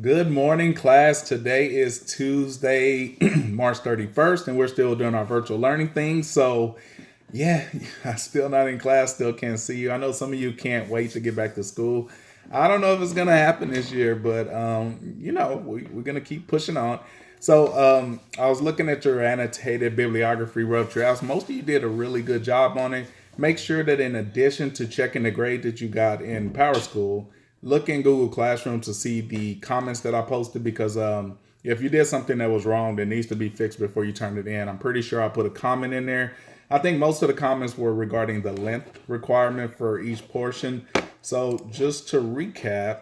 Good morning, class. Today is Tuesday, March 31st, and we're still doing our virtual learning thing. So, yeah, I'm still not in class, still can't see you. I know some of you can't wait to get back to school. I don't know if it's going to happen this year, but, we're going to keep pushing on. So, I was looking at your annotated bibliography rough drafts. Most of you did a really good job on it. Make sure that in addition to checking the grade that you got in Power School, look in Google Classroom to see the comments that I posted because if you did something that was wrong that needs to be fixed before you turn it in, I'm pretty sure I put a comment in there. I think most of the comments were regarding the length requirement for each portion. So just to recap,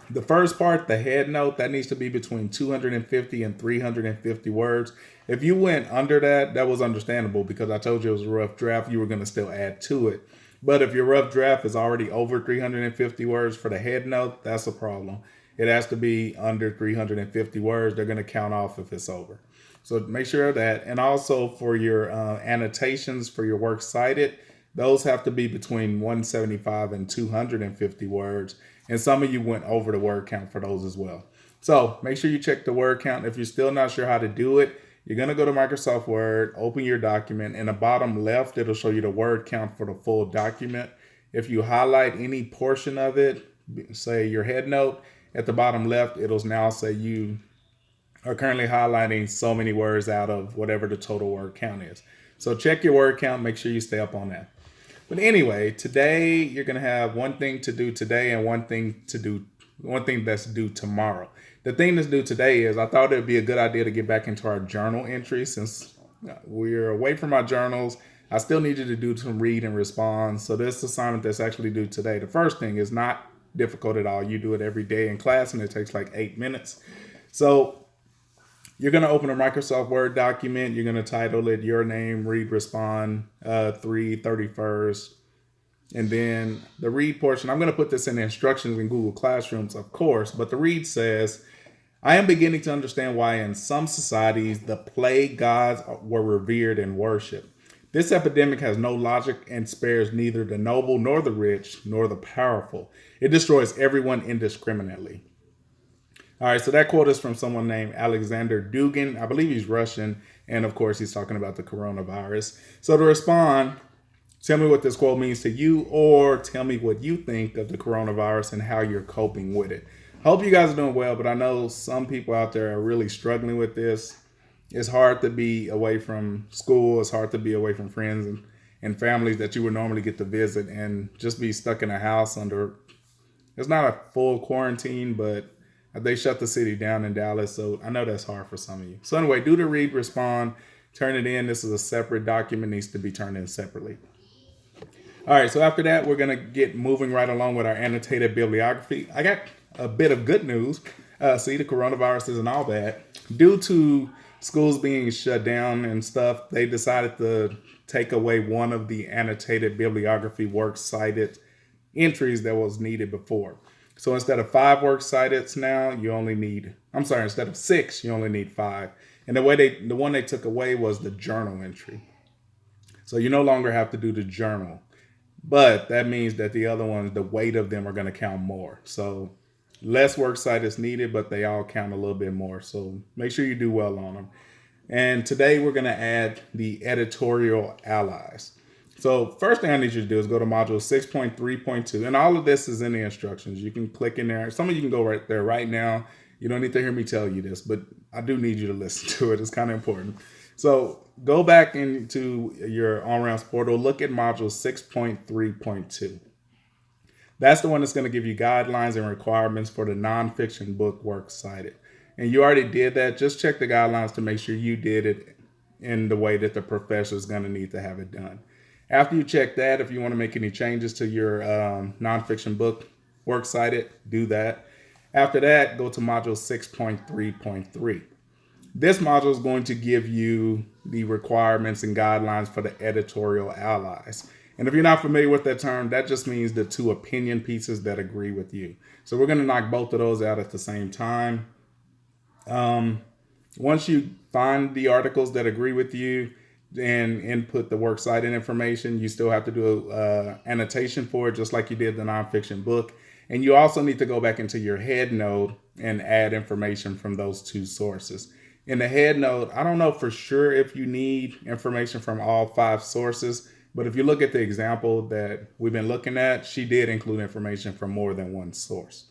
the first part, the head note, that needs to be between 250 and 350 words. If you went under that, that was understandable because I told you it was a rough draft. You were going to still add to it. But if your rough draft is already over 350 words for the head note, that's a problem. It has to be under 350 words. They're going to count off if it's over. So make sure of that. And also for your annotations for your works cited, those have to be between 175 and 250 words. And some of you went over the word count for those as well. So make sure you check the word count. If you're still not sure how to do it, you're going to go to Microsoft Word, open your document. In the bottom left, it'll show you the word count for the full document. If you highlight any portion of it, say your head note, at the bottom left, it'll now say you are currently highlighting so many words out of whatever the total word count is. So check your word count, make sure you stay up on that. But anyway, today you're going to have one thing to do today and one thing that's due tomorrow. The thing that's due today is I thought it would be a good idea to get back into our journal entry since we're away from our journals. I still need you to do some read and respond. So this assignment that's actually due today, the first thing is not difficult at all. You do it every day in class and it takes like 8 minutes. So you're going to open a Microsoft Word document. You're going to title it your name, read, respond, 3/31st. And then the read portion, I'm going to put this in the instructions in Google Classrooms, of course, but the read says, I am beginning to understand why in some societies the plague gods were revered and worshipped. This epidemic has no logic and spares neither the noble nor the rich nor the powerful. It destroys everyone indiscriminately. All right, so that quote is from someone named Alexander Dugin. I believe he's Russian. And of course, he's talking about the coronavirus. So to respond, tell me what this quote means to you, or tell me what you think of the coronavirus and how you're coping with it. Hope you guys are doing well, but I know some people out there are really struggling with this. It's hard to be away from school. It's hard to be away from friends and families that you would normally get to visit and just be stuck in a house under, it's not a full quarantine, but they shut the city down in Dallas. So I know that's hard for some of you. So anyway, do the read, respond, turn it in. This is a separate document, needs to be turned in separately. All right, so after that, we're going to get moving right along with our annotated bibliography. I got a bit of good news. See, the coronavirus isn't all bad. Due to schools being shut down and stuff, they decided to take away one of the annotated bibliography works cited entries that was needed before. So instead of 5 works cited now, instead of 6, you only need 5. And the one they took away was the journal entry. So you no longer have to do the journal. But that means that the other ones, the weight of them are going to count more. So less works cited is needed, but they all count a little bit more. So make sure you do well on them. And today we're going to add the editorial allies. So first thing I need you to do is go to module 6.3.2. And all of this is in the instructions. You can click in there. Some of you can go right there right now. You don't need to hear me tell you this, but I do need you to listen to it. It's kind of important. So go back into your On-Ramps portal. Look at module 6.3.2. That's the one that's going to give you guidelines and requirements for the nonfiction book works cited. And you already did that. Just check the guidelines to make sure you did it in the way that the professor is going to need to have it done. After you check that, if you want to make any changes to your nonfiction book works cited, do that. After that, go to module 6.3.3. This module is going to give you the requirements and guidelines for the editorial allies. And if you're not familiar with that term, that just means the 2 opinion pieces that agree with you. So we're going to knock both of those out at the same time. Once you find the articles that agree with you and input the works cited information, you still have to do an annotation for it, just like you did the nonfiction book. And you also need to go back into your head note and add information from those two sources. In the head note, I don't know for sure if you need information from all 5 sources, but if you look at the example that we've been looking at, she did include information from more than one source.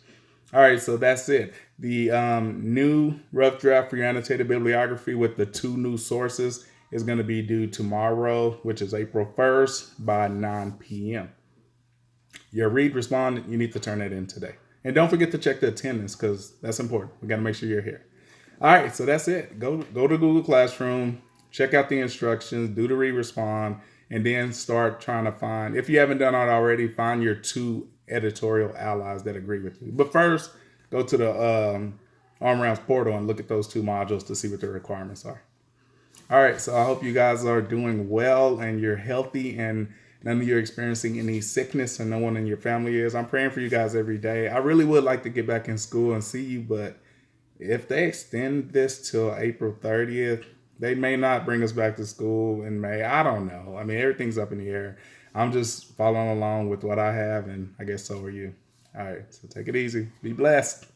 All right, so that's it. The new rough draft for your annotated bibliography with the 2 new sources is going to be due tomorrow, which is April 1st by 9 p.m. Your read respond, you need to turn that in today. And don't forget to check the attendance because that's important. We got to make sure you're here. All right, so that's it. Go to Google Classroom, check out the instructions, do the read respond, and then start trying to find, if you haven't done it already, find your 2 editorial allies that agree with you. But first, go to the Arm Rounds portal and look at those 2 modules to see what the requirements are. All right, so I hope you guys are doing well and you're healthy and none of you are experiencing any sickness and no one in your family is. I'm praying for you guys every day. I really would like to get back in school and see you, but if they extend this till April 30th, they may not bring us back to school in May. I don't know. I mean, everything's up in the air. I'm just following along with what I have, and I guess so are you. All right, so take it easy. Be blessed.